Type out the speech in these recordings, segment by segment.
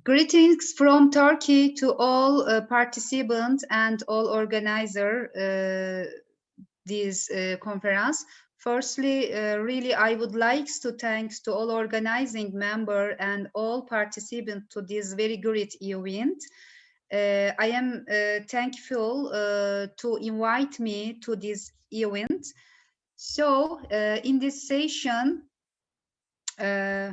Greetings from Turkey to all participants and all organizer this conference. Firstly, really, I would like to thanks to all organizing member and all participants to this very great event. I am thankful to invite me to this event. So, in this session, uh,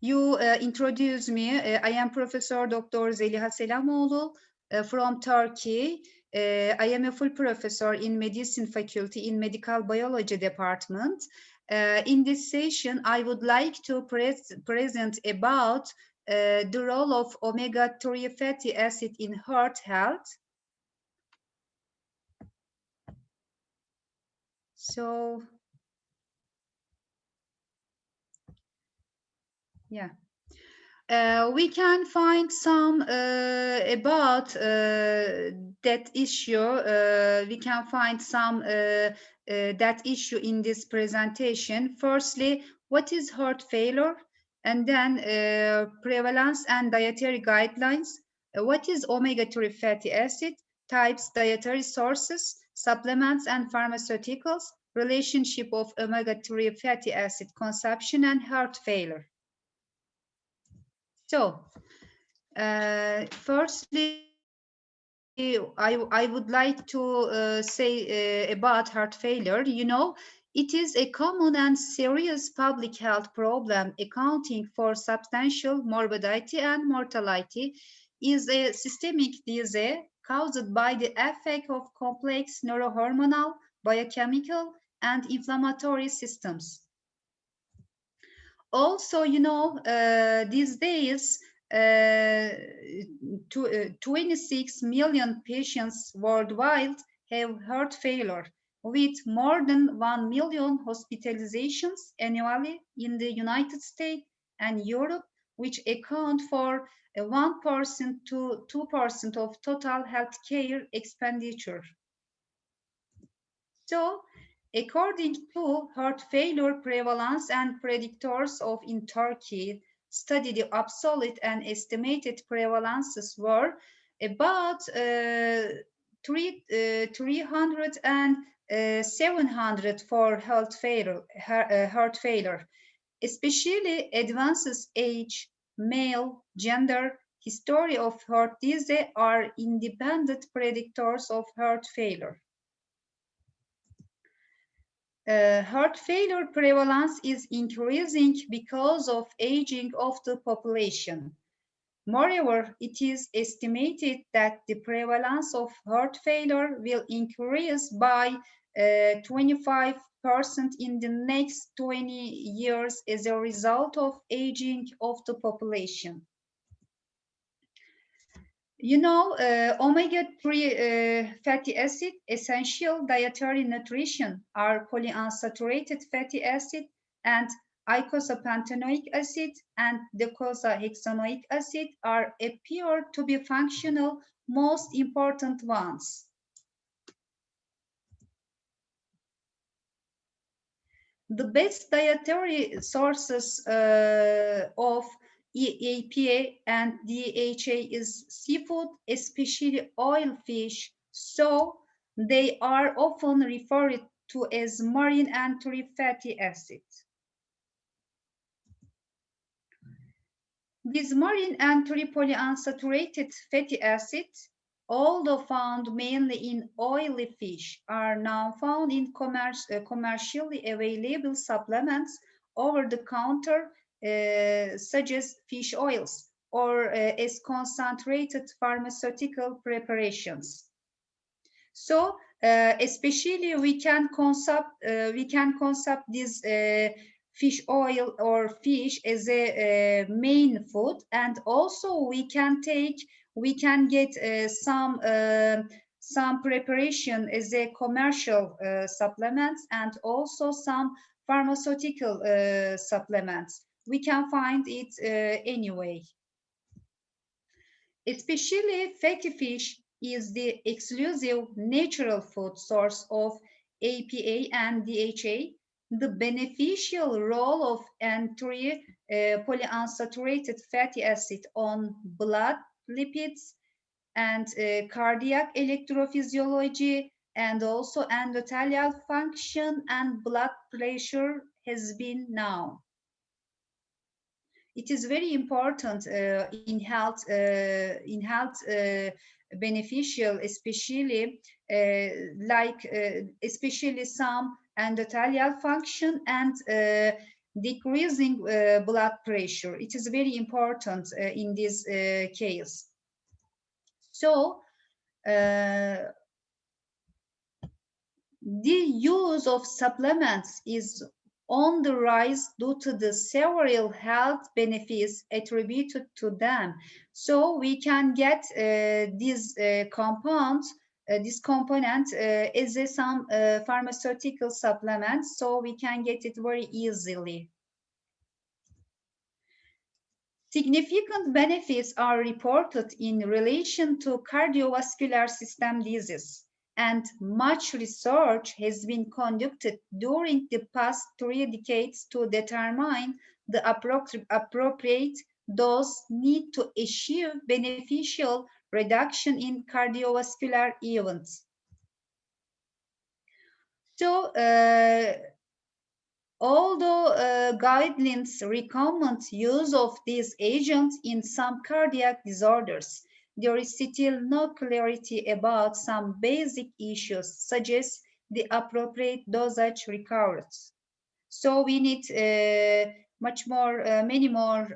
you introduce me. I am Professor Dr. Zeliha Selamoglu from Turkey. I am a full professor in medicine faculty in medical biology department. In this session, I would like to present about the role of omega-3 fatty acid in heart health. So, yeah. We can find some about that issue. We can find some that issue in this presentation. Firstly, what is heart failure? And then prevalence and dietary guidelines. What is omega-3 fatty acid? Types, dietary sources, supplements and pharmaceuticals, relationship of omega-3 fatty acid consumption and heart failure. So, firstly, I would like to say about heart failure. You know, it is a common and serious public health problem accounting for substantial morbidity and mortality. Is a systemic disease caused by the effect of complex neurohormonal, biochemical, and inflammatory systems. Also, you know, these days, 26 million patients worldwide have heart failure, with more than 1 million hospitalizations annually in the United States and Europe, which account for 1% to 2% of total healthcare expenditure. So, according to heart failure prevalence and predictors of in Turkey, study the absolute and estimated prevalences were about 300 and 700 for heart failure, especially advances age, male, gender, history of heart disease are independent predictors of heart failure. Heart failure prevalence is increasing because of aging of the population. Moreover, it is estimated that the prevalence of heart failure will increase by 25% in the next 20 years as a result of aging of the population. You know, omega-3 fatty acid, essential dietary nutrition are polyunsaturated fatty acid and eicosapentaenoic acid and docosahexaenoic acid appear to be functional most important ones. The best dietary sources of EPA and DHA is seafood, especially oil fish, so they are often referred to as marine and fatty acids. These marine and polyunsaturated fatty acids, although found mainly in oily fish, are now found in commercially available supplements over the counter, such as fish oils or as concentrated pharmaceutical preparations. So, especially we can consume this fish oil or fish as a main food, and also we can get some preparation as a commercial supplements and also some pharmaceutical supplements. We can find it anyway. Especially fatty fish is the exclusive natural food source of APA and DHA. the beneficial role of N3 polyunsaturated fatty acid on blood lipids and cardiac electrophysiology and also endothelial function and blood pressure has been known. It is very important in health beneficial, especially especially some endothelial function and decreasing blood pressure. It is very important in this case. So the use of supplements is on the rise due to the several health benefits attributed to them. So we can get these compounds, this component as some pharmaceutical supplements, so we can get it very easily. Significant benefits are reported in relation to cardiovascular system disease, and much research has been conducted during the past 3 decades to determine the appropriate dose need to achieve beneficial reduction in cardiovascular events. So, although guidelines recommend use of these agents in some cardiac disorders, there is still no clarity about some basic issues, such as the appropriate dosage required. So we need many more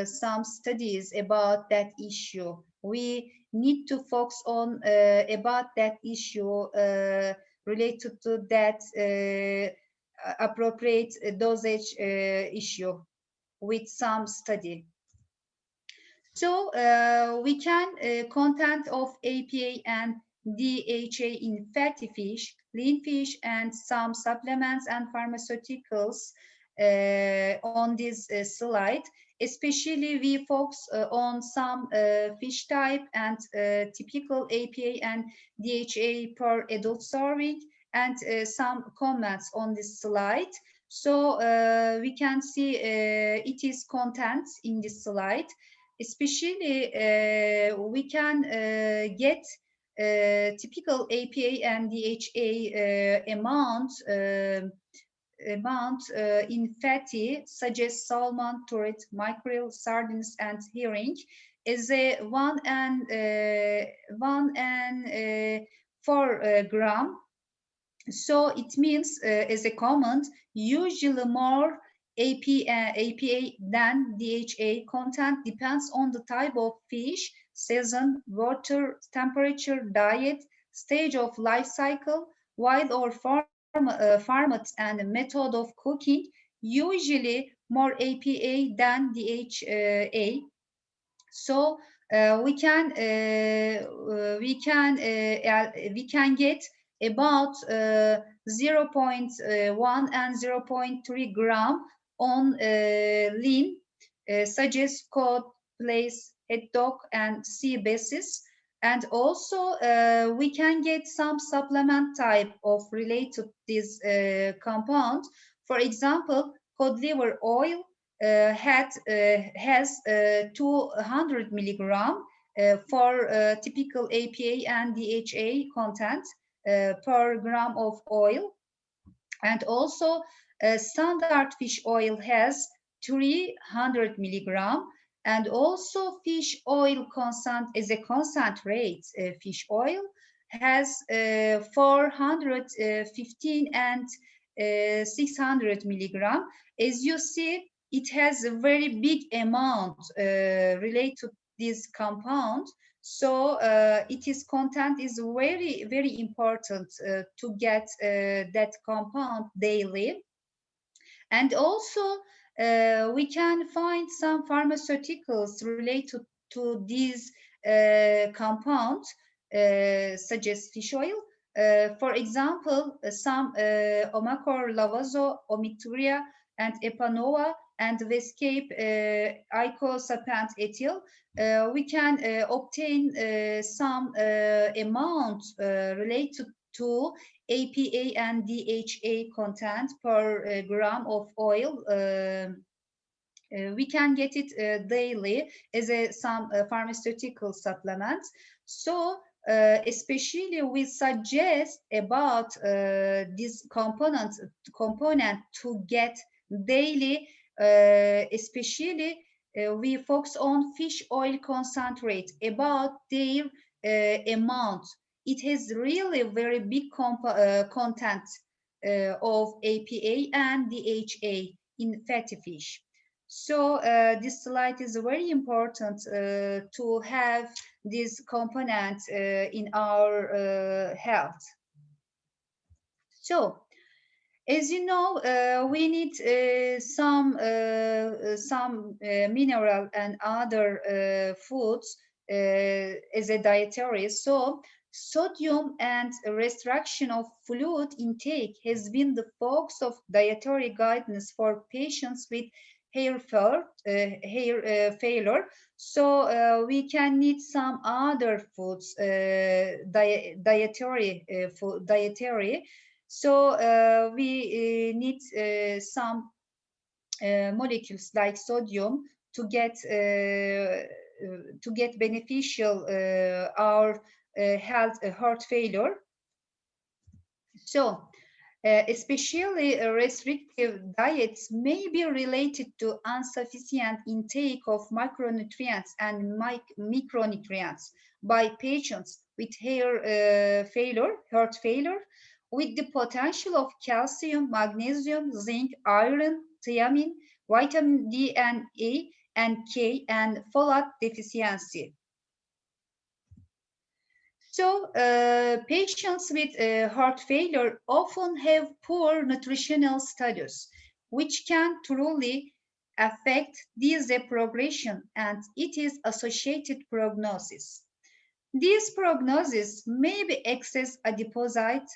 some studies about that issue. We need to focus on about that issue related to that appropriate dosage issue with some study. So we can content of APA and DHA in fatty fish, lean fish, and some supplements and pharmaceuticals on this slide. Especially we focus on some fish type and typical APA and DHA per adult serving, and some comments on this slide. So we can see it is contents in this slide. Especially we can get typical APA and DHA amount in fatty, such as salmon, turret, mackerel, sardines, and herring, is a 1 and 4 gram. So it means, as a comment, usually more APA than DHA content depends on the type of fish, season, water, temperature, diet, stage of life cycle, wild or format and method of cooking. Usually more APA than DHA. So we can get about 0.1 and 0.3 gram on lean, such as cod, plaice, haddock, and sea bass. And also we can get some supplement type of related this compound. For example, cod liver oil has 200 milligram for typical APA and DHA content per gram of oil. And also standard fish oil has 300 milligram. And also fish oil as a concentrate fish oil has 415 and 600 milligram. As you see, it has a very big amount related to this compound. So its content is very, very important to get that compound daily. And also we can find some pharmaceuticals related to these compounds, such as fish oil. For example, some Omacor lavazo, Omituria, and Epanova, and Vescape icosapent ethyl. We can obtain some amount related to APA and DHA content per gram of oil. We can get it daily as some pharmaceutical supplements. So especially we suggest about this component to get daily, especially we focus on fish oil concentrate about their amount. It has really very big content of APA and DHA in fatty fish. So this slide is very important to have this component in our health. So, as you know, we need some mineral and other foods as a dietary. So, sodium and restriction of fluid intake has been the focus of dietary guidance for patients with hair failure. So we can need some other foods, dietary. So we need some molecules like sodium to get beneficial our heart failure. So especially restrictive diets may be related to insufficient intake of micronutrients and micronutrients by patients with heart failure, with the potential of calcium, magnesium, zinc, iron, thiamine, vitamin D and A and K, and folate deficiency. So patients with heart failure often have poor nutritional status, which can truly affect disease progression and it is associated prognosis. These prognosis may be excess adiposite,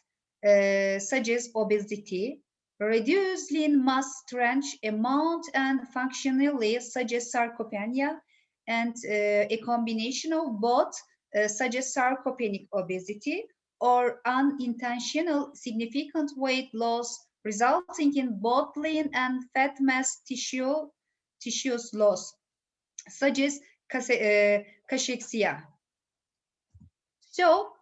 such as obesity, reduced lean mass strength amount and functionally such as sarcopenia, and a combination of both such as sarcopenic obesity or unintentional significant weight loss resulting in both lean and fat mass tissues loss, such as cachexia. So,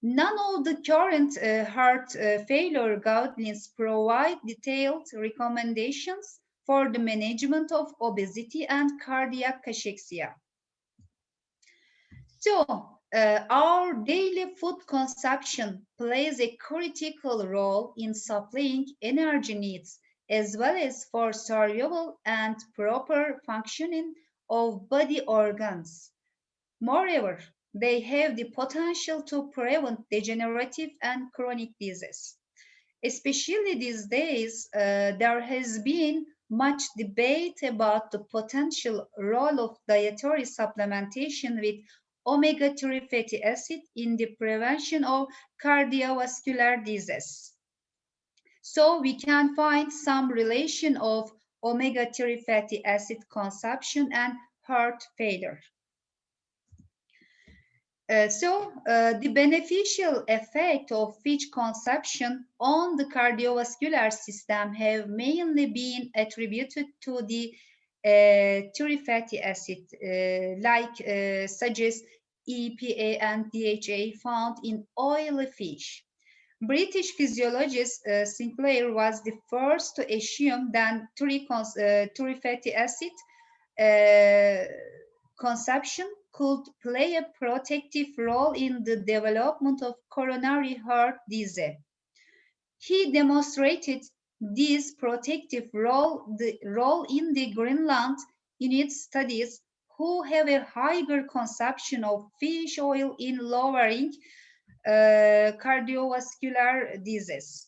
none of the current heart failure guidelines provide detailed recommendations for the management of obesity and cardiac cachexia. So, our daily food consumption plays a critical role in supplying energy needs as well as for survival and proper functioning of body organs. Moreover, they have the potential to prevent degenerative and chronic disease. Especially these days, there has been much debate about the potential role of dietary supplementation with omega-3 fatty acid in the prevention of cardiovascular disease. So we can find some relation of omega-3 fatty acid consumption and heart failure. The beneficial effect of fish consumption on the cardiovascular system have mainly been attributed to the three fatty acid, such as EPA and DHA found in oily fish. British physiologist Sinclair was the first to assume that three fatty acid consumption could play a protective role in the development of coronary heart disease. He demonstrated this protective role in the Greenland Inuit studies who have a higher consumption of fish oil in lowering cardiovascular disease.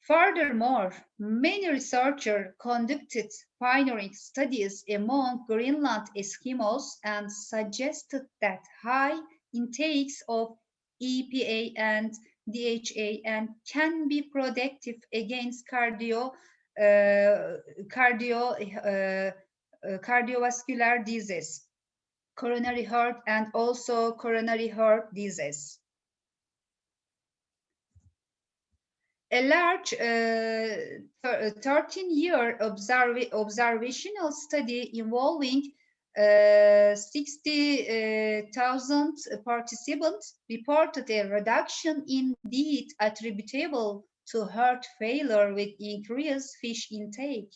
Furthermore, many researchers conducted pioneering studies among Greenland Eskimos and suggested that high intakes of EPA and DHA and can be protective against cardiovascular disease, coronary heart, and also coronary heart disease. A large 13-year observational study involving 60,000 participants reported a reduction in death attributable to heart failure with increased fish intake.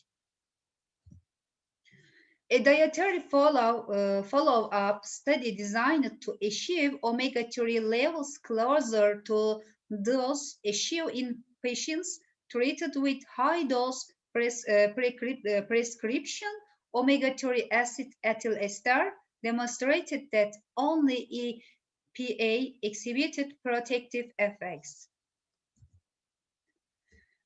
A dietary follow-up study designed to achieve omega-3 levels closer to those achieved in patients treated with high-dose prescription omega-3 acid ethyl ester demonstrated that only EPA exhibited protective effects.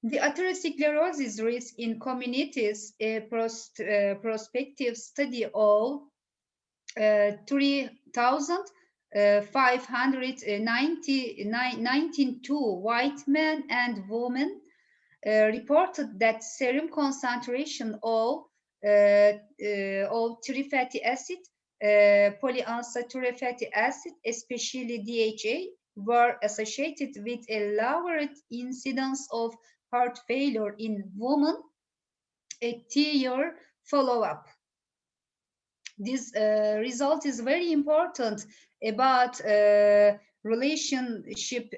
The atherosclerosis risk in communities, a prospective study of 3,592 white men and women reported that serum concentration of three fatty acid, polyunsaturated fatty acid, especially DHA, were associated with a lowered incidence of heart failure in women at 2-year follow-up. This result is very important about relationship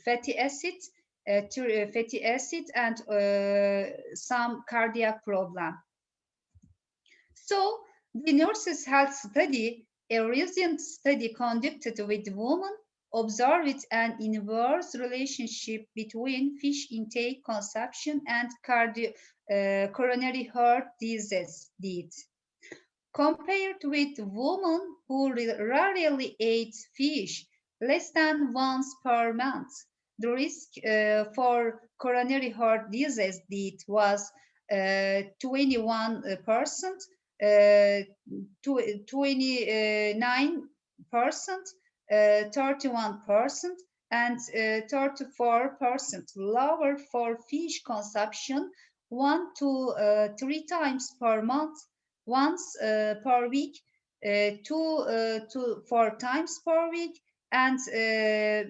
fatty acids, and some cardiac problem. So the Nurses' Health Study, a recent study conducted with women, observed an inverse relationship between fish intake, consumption, and coronary heart disease death. Compared with women who rarely ate fish less than once per month, the risk for coronary heart disease death was 21%, 29%, 31%, and 34% lower for fish consumption 1 to 3 times per month, once per week, 2 to 4 times per week, and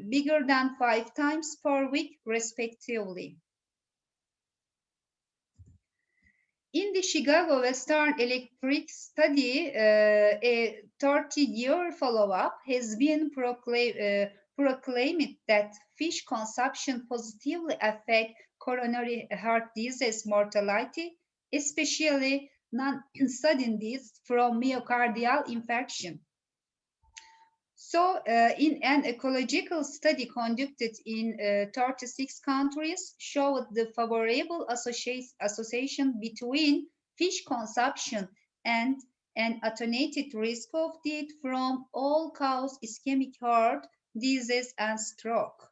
bigger than 5 times per week, respectively. In the Chicago Western Electric study, a 30-year follow-up has been proclaimed that fish consumption positively affects coronary heart disease mortality, especially non-sudden deaths from myocardial infarction. So, in an ecological study conducted in 36 countries, showed the favorable association between fish consumption and an attenuated risk of death from all-cause ischemic heart disease and stroke.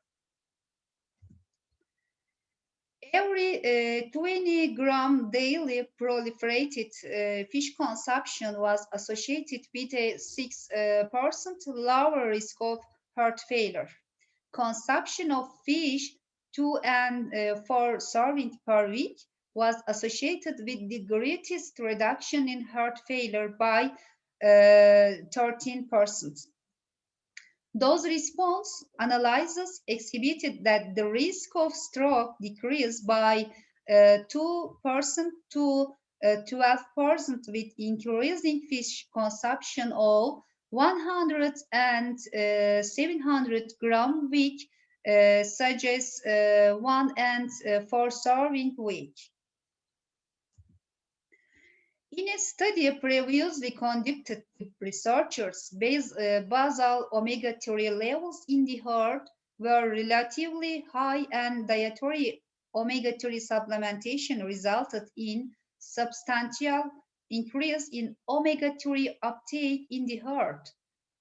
Every 20 gram daily proliferated fish consumption was associated with a 6% lower risk of heart failure. Consumption of fish 2 and 4 servings per week was associated with the greatest reduction in heart failure by 13%. Those response analyses exhibited that the risk of stroke decreased by 2% to 12% with increasing fish consumption of 100 and 700 gram week, suggests 1 and 4 serving week. In a study previously conducted with researchers, basal omega-3 levels in the heart were relatively high, and dietary omega-3 supplementation resulted in substantial increase in omega-3 uptake in the heart.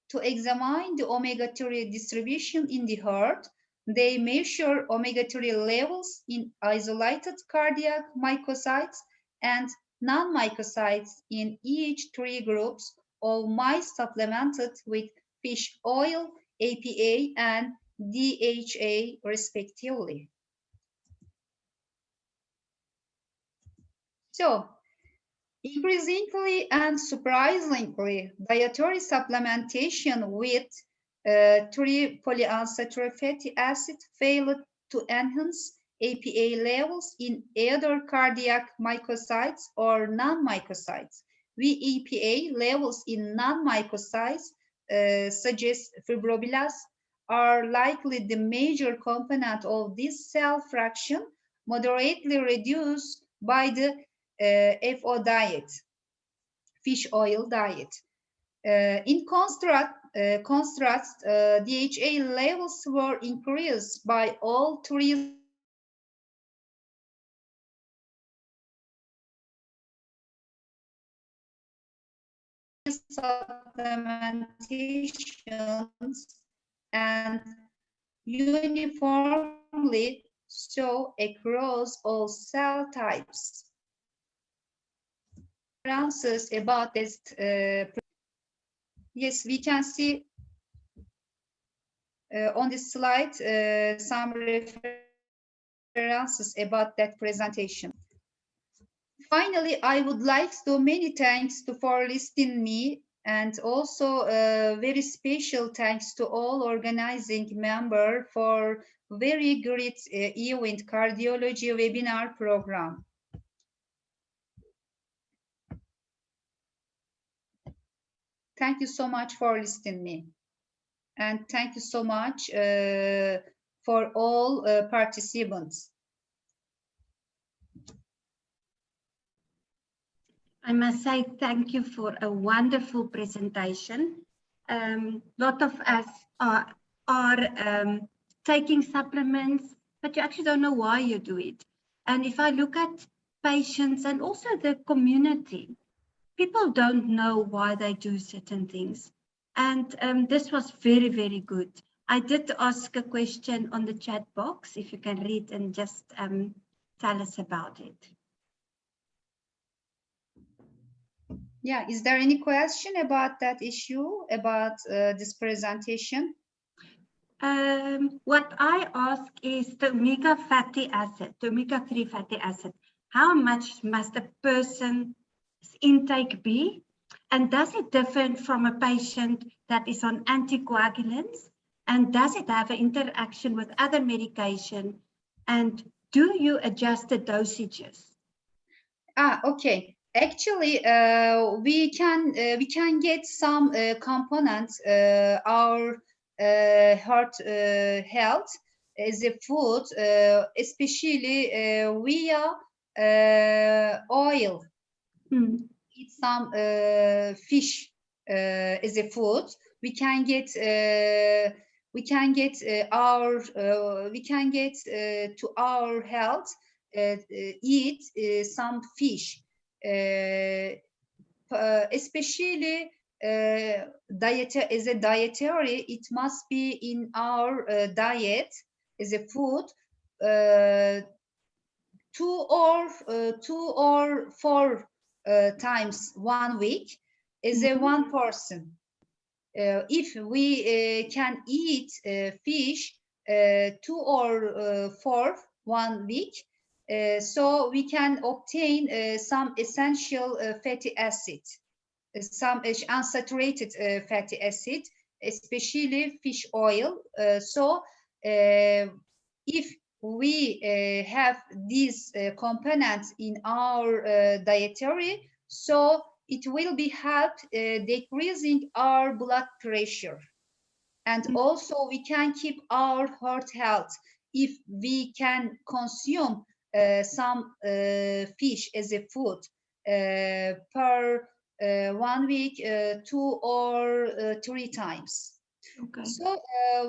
To examine the omega-3 distribution in the heart, they measure omega-3 levels in isolated cardiac myocytes and non-myocytes in each 3 groups of mice supplemented with fish oil, APA, and DHA, respectively. So, increasingly and surprisingly, dietary supplementation with 3 polyunsaturated fatty acid failed to enhance APA levels in either cardiac myocytes or non-myocytes. VEPA levels in non-myocytes, such as fibroblasts, are likely the major component of this cell fraction, moderately reduced by the FO diet, fish oil diet. In contrast, DHA levels were increased by all three supplementations and uniformly so across all cell types. References about this. Yes, we can see on this slide some references about that presentation. Finally, I would like to many thanks for listening me, and also very special thanks to all organizing member for very great event cardiology webinar program. Thank you so much for listening me, and thank you so much for all participants. I must say thank you for a wonderful presentation. Lot of us are taking supplements, but you actually don't know why you do it. And if I look at patients and also the community, people don't know why they do certain things. And this was very, very good. I did ask a question on the chat box, if you can read and just tell us about it. Yeah, is there any question about that issue, about this presentation? What I ask is the omega fatty acid, the omega-3 fatty acid. How much must a person's intake be? And does it differ from a patient that is on anticoagulants? And does it have an interaction with other medication? And do you adjust the dosages? Okay. Actually, we can get some components our heart health as a food, especially via oil. Eat some fish as a food. We can get to our health. Eat some fish, especially diet as a dietary. It must be in our diet as a food. 2 or 4 times 1 week as a one person. If we can eat fish 2 or 4 1 week, so we can obtain some essential fatty acid, some unsaturated fatty acid, especially fish oil. So if we have these components in our dietary, so it will be helped decreasing our blood pressure. And also we can keep our heart health if we can consume some fish as a food per 1 week, 2 or 3 times. Okay. So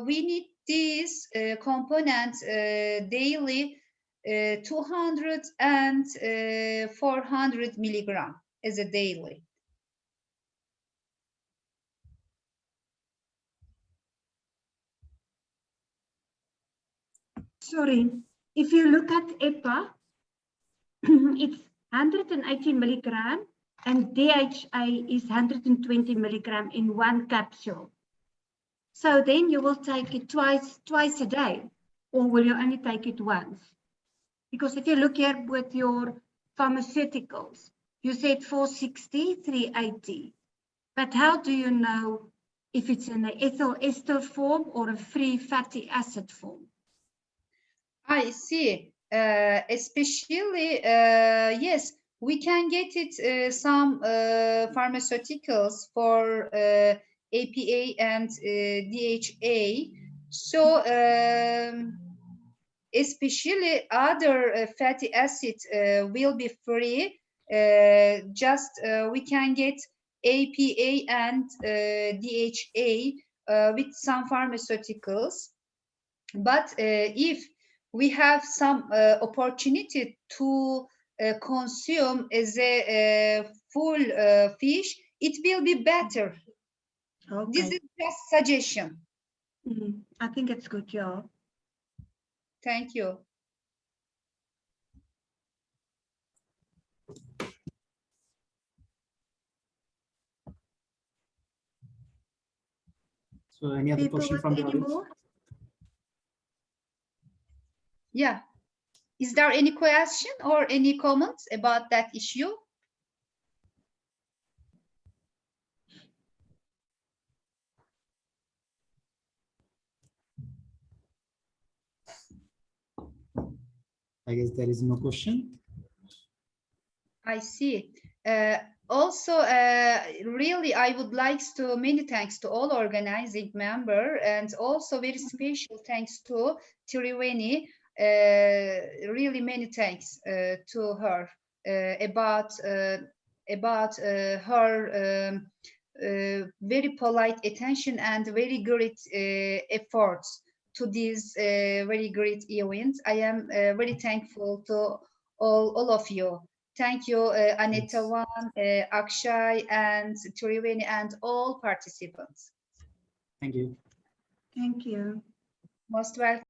we need these components daily, 200 and 400 milligram as a daily. Sorry, if you look at EPA, it's 180 milligram and DHA is 120 milligram in one capsule. So then you will take it twice a day, or will you only take it once? Because if you look here with your pharmaceuticals, you said 460, 380. But how do you know if it's in an ethyl ester form or a free fatty acid form? I see. especially, yes, we can get it some pharmaceuticals for APA and DHA. So especially other fatty acids will be free. Just we can get APA and DHA with some pharmaceuticals. But if we have some opportunity to consume as a full fish, it will be better. Okay. This is just suggestion. I think it's good, yeah. Thank you. So any other question from the audience? Yeah. Is there any question or any comments about that issue? I guess there is no question. I see. Also, really, I would like to many thanks to all organizing member, and also very special thanks to Triveni. Really many thanks to her about her very polite attention and very great efforts to this very great event. I am very thankful to all of you. Thank you, Aneta Wan, Akshay, and Triveni, and all participants. Thank you. Thank you. Most welcome.